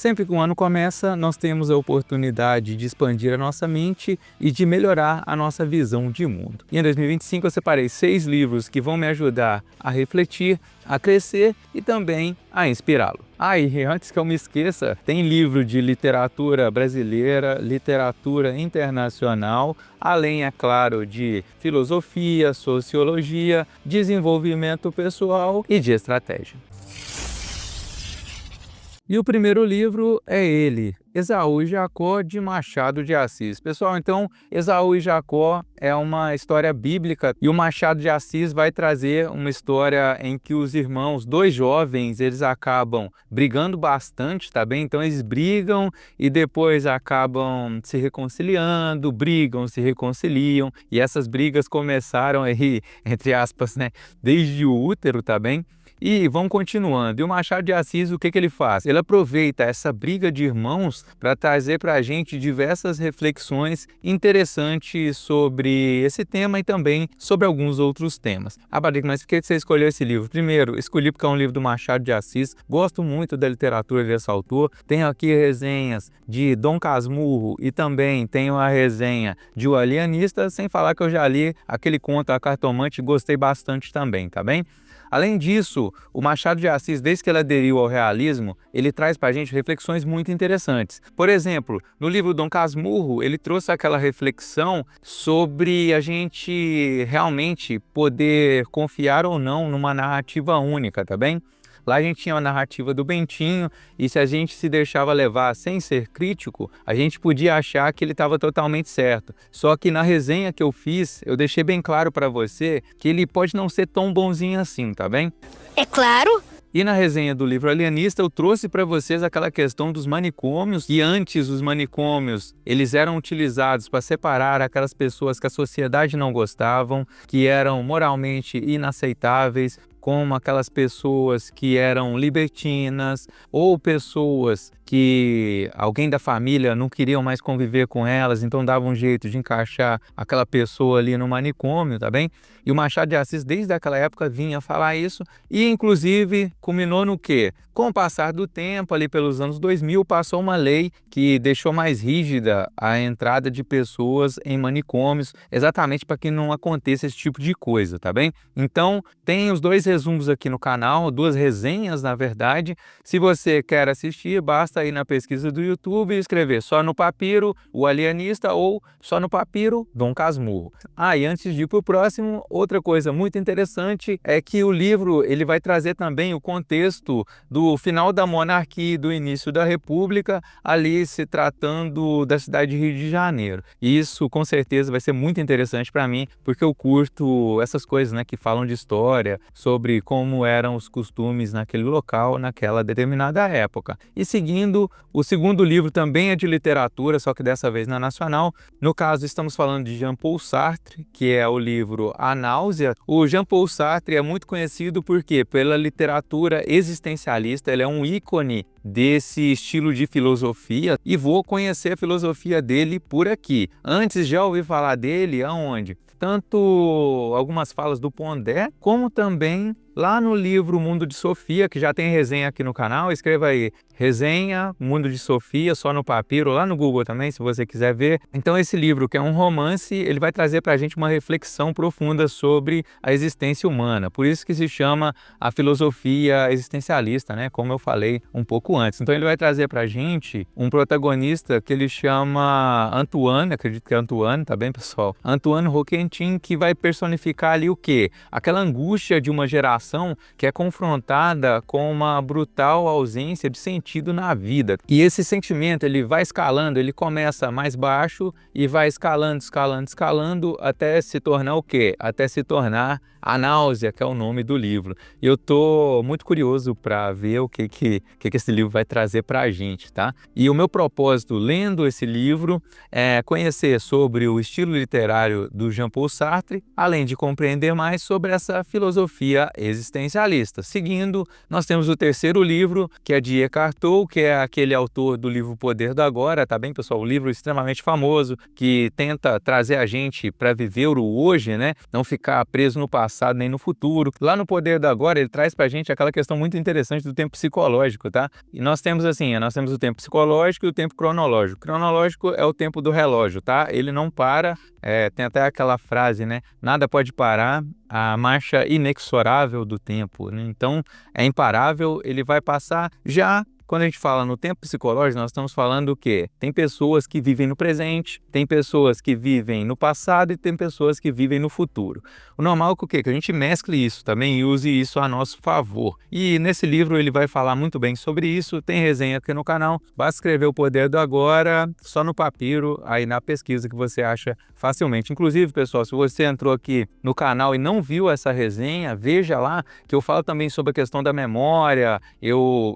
Sempre que um ano começa, nós temos a oportunidade de expandir a nossa mente e de melhorar a nossa visão de mundo. E em 2025 eu separei 6 livros que vão me ajudar a refletir, a crescer e também a inspirá-lo. E antes que eu me esqueça, tem livro de literatura brasileira, literatura internacional, além, é claro, de filosofia, sociologia, desenvolvimento pessoal e de estratégia. E o primeiro livro é ele, Esaú e Jacó, de Machado de Assis. Pessoal, então, Esaú e Jacó é uma história bíblica e o Machado de Assis vai trazer uma história em que os irmãos, 2 jovens, eles acabam brigando bastante, tá bem? Então eles brigam e depois acabam se reconciliando, brigam, se reconciliam, e essas brigas começaram aí, entre aspas, né, desde o útero, tá bem? E vamos continuando. E o Machado de Assis, o que ele faz? Ele aproveita essa briga de irmãos para trazer para a gente diversas reflexões interessantes sobre esse tema e também sobre alguns outros temas. Badrico, mas por que você escolheu esse livro? Primeiro, escolhi porque é um livro do Machado de Assis. Gosto muito da literatura desse autor. Tenho aqui resenhas de Dom Casmurro e também tenho a resenha de O Alienista, sem falar que eu já li aquele conto A Cartomante e gostei bastante também, tá bem? Além disso, o Machado de Assis, desde que ele aderiu ao realismo, ele traz para a gente reflexões muito interessantes. Por exemplo, no livro Dom Casmurro, ele trouxe aquela reflexão sobre a gente realmente poder confiar ou não numa narrativa única, tá bem? Lá a gente tinha a narrativa do Bentinho e se a gente se deixava levar sem ser crítico, a gente podia achar que ele estava totalmente certo. Só que na resenha que eu fiz, eu deixei bem claro para você que ele pode não ser tão bonzinho assim, tá bem? É claro! E na resenha do livro Alienista eu trouxe para vocês aquela questão dos manicômios, e antes os manicômios eles eram utilizados para separar aquelas pessoas que a sociedade não gostavam, que eram moralmente inaceitáveis, como aquelas pessoas que eram libertinas ou pessoas que alguém da família não queria mais conviver com elas, então dava um jeito de encaixar aquela pessoa ali no manicômio, tá bem? E o Machado de Assis, desde aquela época, vinha falar isso e, inclusive, culminou no quê? Com o passar do tempo, ali pelos anos 2000, passou uma lei que deixou mais rígida a entrada de pessoas em manicômios, exatamente para que não aconteça esse tipo de coisa, tá bem? Então, tem os 2 resumos aqui no canal, 2 resenhas, na verdade. Se você quer assistir, basta ir na pesquisa do YouTube e escrever Só no Papiro, O Alienista, ou Só no Papiro, Dom Casmurro. E antes de ir para o próximo, outra coisa muito interessante é que o livro ele vai trazer também o contexto do final da monarquia e do início da república, ali se tratando da cidade de Rio de Janeiro. E isso com certeza vai ser muito interessante para mim, porque eu curto essas coisas, né, que falam de história, sobre como eram os costumes naquele local, naquela determinada época. E seguindo, o segundo livro também é de literatura, só que dessa vez na nacional. No caso, estamos falando de Jean-Paul Sartre, que é o livro A Náusea. O Jean-Paul Sartre é muito conhecido por quê? Pela literatura existencialista. Ele é um ícone desse estilo de filosofia e vou conhecer a filosofia dele por aqui. Antes já ouvi falar dele aonde? Tanto algumas falas do Pondé, como também lá no livro Mundo de Sofia, que já tem resenha aqui no canal. Escreva aí, resenha Mundo de Sofia, Só no Papiro, lá no Google também, se você quiser ver. Então esse livro, que é um romance, ele vai trazer para a gente uma reflexão profunda sobre a existência humana. Por isso que se chama a filosofia existencialista, né? Como eu falei um pouco antes. Então ele vai trazer para a gente um protagonista que ele chama Antoine, acredito que é Antoine, tá bem, pessoal? Antoine Roquentin, que vai personificar ali o quê? Aquela angústia de uma geração que é confrontada com uma brutal ausência de sentido na vida. E esse sentimento ele vai escalando, ele começa mais baixo e vai escalando, escalando, escalando até se tornar o quê? Até se tornar A Náusea, que é o nome do livro. E eu tô muito curioso para ver o que esse livro vai trazer para a gente, tá? E o meu propósito lendo esse livro é conhecer sobre o estilo literário do Jean-Paul Sartre, além de compreender mais sobre essa filosofia existencialista. Seguindo, nós temos o terceiro livro, que é de Eckhart Tolle, que é aquele autor do livro Poder do Agora, tá bem, pessoal? Um livro extremamente famoso, que tenta trazer a gente para viver o hoje, né? Não ficar preso no passado passado nem no futuro. Lá no Poder do Agora, ele traz pra gente aquela questão muito interessante do tempo psicológico, tá? E nós temos assim, nós temos o tempo psicológico e o tempo cronológico. O cronológico é o tempo do relógio, tá? Ele não para, tem até aquela frase, né? Nada pode parar a marcha inexorável do tempo, né? Então, é imparável, ele vai passar. Já quando a gente fala no tempo psicológico, nós estamos falando o quê? Tem pessoas que vivem no presente, tem pessoas que vivem no passado e tem pessoas que vivem no futuro. O normal é o quê? Que a gente mescle isso também e use isso a nosso favor. E nesse livro ele vai falar muito bem sobre isso, tem resenha aqui no canal, basta escrever O Poder do Agora, só no papiro, aí na pesquisa que você acha facilmente. Inclusive, pessoal, se você entrou aqui no canal e não viu essa resenha, veja lá, que eu falo também sobre a questão da memória, eu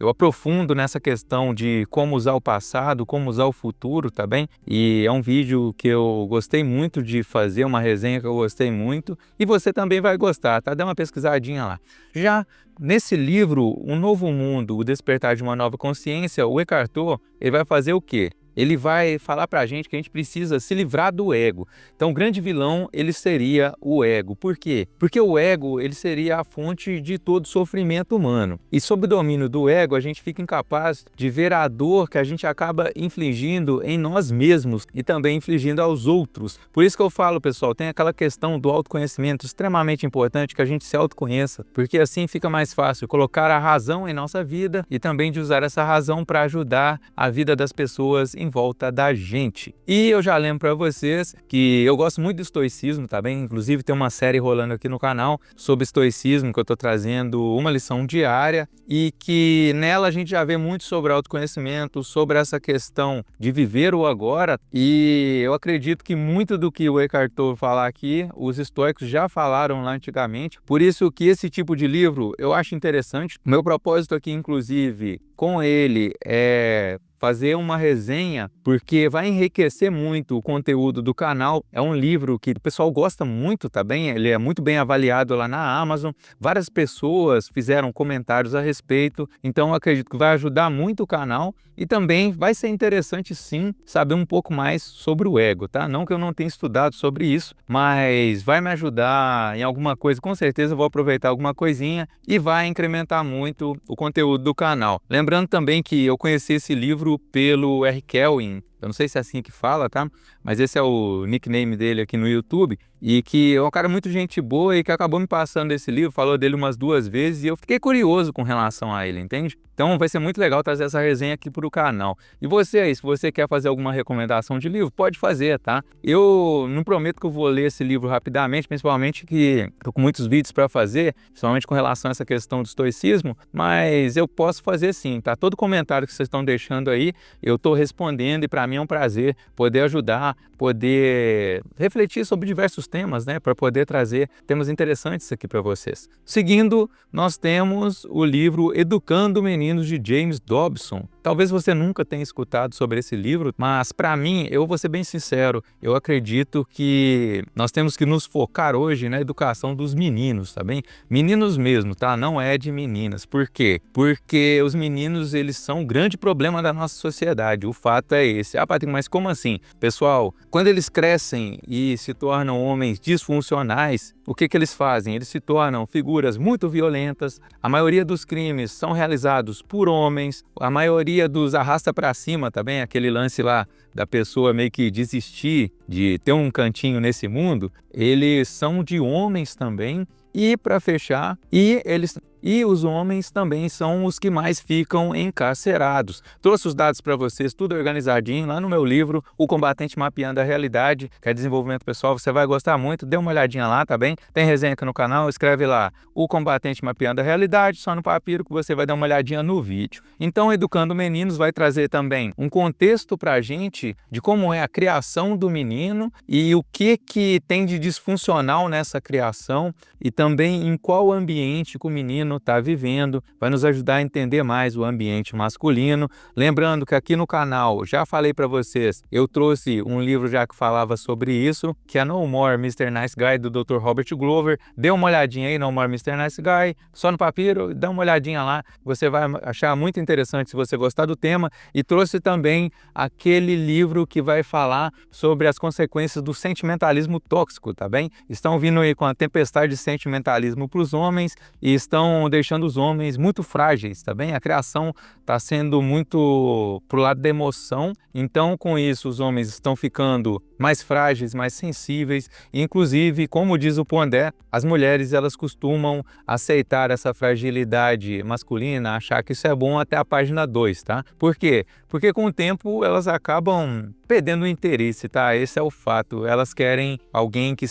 aprofundo nessa questão de como usar o passado, como usar o futuro, tá bem? E é um vídeo que eu gostei muito de fazer, uma resenha que eu gostei muito, e você também vai gostar, tá? Dá uma pesquisadinha lá. Já nesse livro, Um Novo Mundo, O Despertar de uma Nova Consciência, o Eckhart Tolle, ele vai fazer o quê? Ele vai falar pra gente que a gente precisa se livrar do ego. Então, o grande vilão, ele seria o ego. Por quê? Porque o ego, ele seria a fonte de todo sofrimento humano. E sob o domínio do ego, a gente fica incapaz de ver a dor que a gente acaba infligindo em nós mesmos e também infligindo aos outros. Por isso que eu falo, pessoal, tem aquela questão do autoconhecimento extremamente importante, que a gente se autoconheça, porque assim fica mais fácil colocar a razão em nossa vida e também de usar essa razão para ajudar a vida das pessoas em volta da gente. E eu já lembro para vocês que eu gosto muito do estoicismo, tá bem? Inclusive tem uma série rolando aqui no canal sobre estoicismo, que eu tô trazendo uma lição diária e que nela a gente já vê muito sobre autoconhecimento, sobre essa questão de viver o agora, e eu acredito que muito do que o Eckhart Tolle falar aqui, os estoicos já falaram lá antigamente, por isso que esse tipo de livro eu acho interessante. O meu propósito aqui, inclusive, com ele é fazer uma resenha, porque vai enriquecer muito o conteúdo do canal. É um livro que o pessoal gosta muito, tá bem? Ele é muito bem avaliado lá na Amazon. Várias pessoas fizeram comentários a respeito, então eu acredito que vai ajudar muito o canal e também vai ser interessante sim saber um pouco mais sobre o ego, tá? Não que eu não tenha estudado sobre isso, mas vai me ajudar em alguma coisa, com certeza eu vou aproveitar alguma coisinha e vai incrementar muito o conteúdo do canal. Lembrando também que eu conheci esse livro pelo R. Kelvin, eu não sei se é assim que fala, tá? Mas esse é o nickname dele aqui no YouTube, e que é um cara muito gente boa e que acabou me passando esse livro, falou dele umas 2 vezes e eu fiquei curioso com relação a ele, entende? Então vai ser muito legal trazer essa resenha aqui para o canal. E você aí, se você quer fazer alguma recomendação de livro, pode fazer, tá? Eu não prometo que eu vou ler esse livro rapidamente, principalmente que tô com muitos vídeos para fazer, principalmente com relação a essa questão do estoicismo, mas eu posso fazer sim, tá? Todo comentário que vocês estão deixando aí, eu tô respondendo e para mim é um prazer poder ajudar, poder refletir sobre diversos temas, né, para poder trazer temas interessantes aqui para vocês. Seguindo, nós temos o livro Educando Meninos, de James Dobson. Talvez você nunca tenha escutado sobre esse livro, mas para mim, eu vou ser bem sincero, eu acredito que nós temos que nos focar hoje na educação dos meninos, tá bem? Meninos mesmo, tá? Não é de meninas. Por quê? Porque os meninos, eles são um grande problema da nossa sociedade. O fato é esse. Ah, Patrick, mas como assim? Pessoal, quando eles crescem e se tornam homens disfuncionais, o que eles fazem? Eles se tornam figuras muito violentas, a maioria dos crimes são realizados por homens, a maioria dos arrasta para cima também, aquele lance lá da pessoa meio que desistir de ter um cantinho nesse mundo, eles são de homens também. E para fechar, e os homens também são os que mais ficam encarcerados. Trouxe os dados para vocês, tudo organizadinho, lá no meu livro, O Combatente Mapeando a Realidade, que é desenvolvimento pessoal, você vai gostar muito, dê uma olhadinha lá, tá bem? Tem resenha aqui no canal, escreve lá, O Combatente Mapeando a Realidade, só no papiro que você vai dar uma olhadinha no vídeo. Então, Educando Meninos vai trazer também um contexto para a gente de como é a criação do menino e o que tem de disfuncional nessa criação e também em qual ambiente que o menino masculino está vivendo, vai nos ajudar a entender mais o ambiente masculino. Lembrando que aqui no canal, já falei para vocês, eu trouxe um livro já que falava sobre isso, que é No More Mr. Nice Guy, do Dr. Robert Glover. Dê uma olhadinha aí, No More Mr. Nice Guy, só no papiro, dá uma olhadinha lá, você vai achar muito interessante se você gostar do tema. E trouxe também aquele livro que vai falar sobre as consequências do sentimentalismo tóxico, tá bem? Estão vindo aí com a tempestade de sentimentalismo para os homens e estão deixando os homens muito frágeis, tá bem? A criação está sendo muito pro lado da emoção, então com isso os homens estão ficando mais frágeis, mais sensíveis, e, inclusive, como diz o Pondé, as mulheres elas costumam aceitar essa fragilidade masculina, achar que isso é bom até a página 2, tá? Por quê? Porque com o tempo elas acabam perdendo o interesse, tá? Esse é o fato. Elas querem alguém que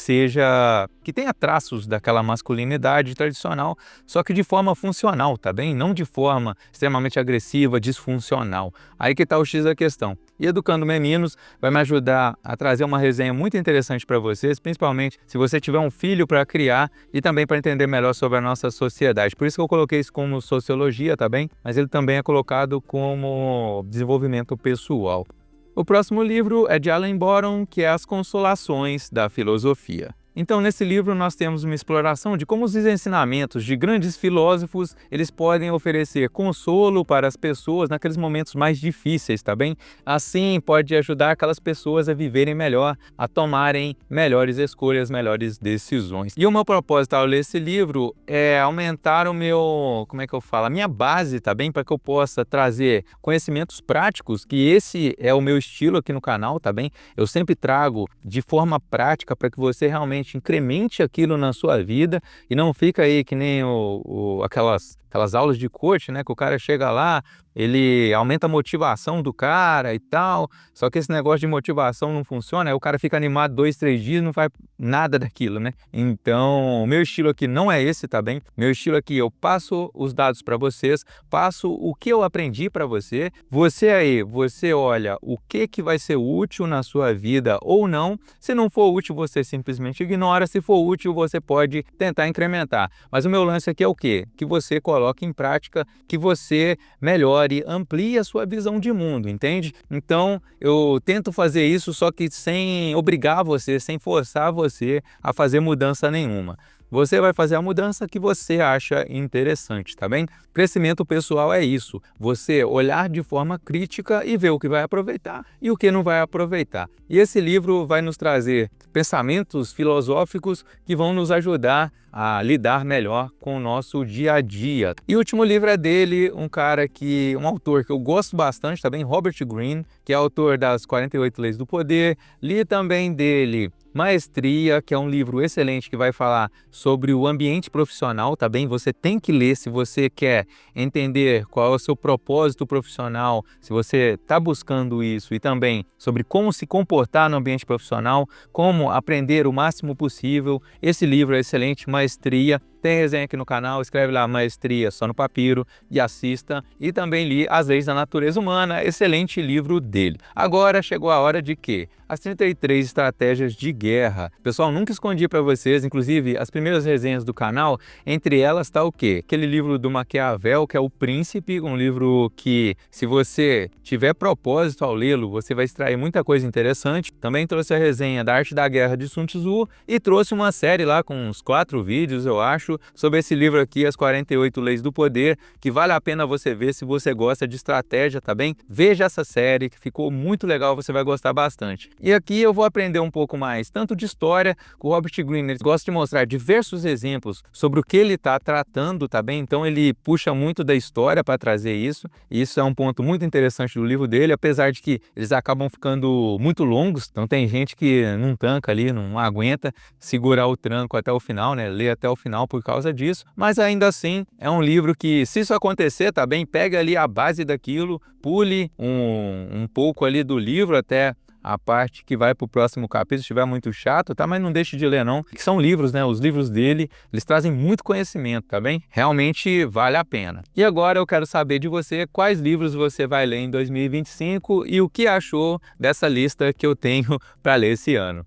tenha traços daquela masculinidade tradicional, só que de forma funcional, tá bem? Não de forma extremamente agressiva, disfuncional. Aí que tá o X da questão. E Educando Meninos vai me ajudar a trazer uma resenha muito interessante para vocês, principalmente se você tiver um filho para criar e também para entender melhor sobre a nossa sociedade. Por isso que eu coloquei isso como sociologia, tá bem? Mas ele também é colocado como desenvolvimento pessoal. O próximo livro é de Alan Boron, que é As Consolações da Filosofia. Então, nesse livro nós temos uma exploração de como os ensinamentos de grandes filósofos, eles podem oferecer consolo para as pessoas naqueles momentos mais difíceis, tá bem? Assim, pode ajudar aquelas pessoas a viverem melhor, a tomarem melhores escolhas, melhores decisões. E o meu propósito ao ler esse livro é aumentar a minha base, tá bem? Para que eu possa trazer conhecimentos práticos, que esse é o meu estilo aqui no canal, tá bem? Eu sempre trago de forma prática para que você realmente incremente aquilo na sua vida e não fica aí que nem aquelas aulas de coach, né? Que o cara chega lá, ele aumenta a motivação do cara e tal, só que esse negócio de motivação não funciona, aí o cara fica animado 2, 3 dias e não faz nada daquilo, né? Então, o meu estilo aqui não é esse, tá bem? Meu estilo aqui, eu passo os dados para vocês, passo o que eu aprendi para você, você olha o que vai ser útil na sua vida ou não. Se não for útil, você simplesmente ignora. Se for útil, você pode tentar incrementar. Mas o meu lance aqui é o quê? Que você coloque em prática, que você melhore, amplie a sua visão de mundo, entende? Então, eu tento fazer isso, só que sem obrigar você, sem forçar você a fazer mudança nenhuma. Você vai fazer a mudança que você acha interessante, tá bem? Crescimento pessoal é isso, você olhar de forma crítica e ver o que vai aproveitar e o que não vai aproveitar. E esse livro vai nos trazer pensamentos filosóficos que vão nos ajudar a lidar melhor com o nosso dia a dia. E o último livro é dele, um autor que eu gosto bastante, também, Robert Greene, que é autor das 48 Leis do Poder. Li também dele Maestria, que é um livro excelente que vai falar sobre o ambiente profissional, tá bem? Você tem que ler se você quer entender qual é o seu propósito profissional, se você está buscando isso, e também sobre como se comportar no ambiente profissional, como aprender o máximo possível. Esse livro é excelente, Maestria. Tem resenha aqui no canal, escreve lá Maestria só no papiro e assista. E também li As Leis da Natureza Humana, excelente livro dele. Agora chegou a hora de quê? As 33 estratégias de guerra. Pessoal, nunca escondi para vocês, inclusive as primeiras resenhas do canal, entre elas está o quê? Aquele livro do Maquiavel, que é O Príncipe, um livro que, se você tiver propósito ao lê-lo, você vai extrair muita coisa interessante. Também trouxe a resenha da Arte da Guerra de Sun Tzu e trouxe uma série lá com uns 4 vídeos, eu acho, sobre esse livro aqui, As 48 Leis do Poder, que vale a pena você ver se você gosta de estratégia, tá bem? Veja essa série, que ficou muito legal, você vai gostar bastante. E aqui eu vou aprender um pouco mais, tanto de história, com o Robert Greene, ele gosta de mostrar diversos exemplos sobre o que ele está tratando, tá bem? Então ele puxa muito da história para trazer isso, e isso é um ponto muito interessante do livro dele, apesar de que eles acabam ficando muito longos, então tem gente que não tanca ali, não aguenta segurar o tranco até o final, né? Ler até o final por causa disso, mas ainda assim é um livro que, se isso acontecer, tá bem? Pega ali a base daquilo, pule um pouco ali do livro até a parte que vai para o próximo capítulo, se estiver muito chato, tá? Mas não deixe de ler não, que são livros, né? Os livros dele, eles trazem muito conhecimento, tá bem? Realmente vale a pena. E agora eu quero saber de você quais livros você vai ler em 2025 e o que achou dessa lista que eu tenho para ler esse ano.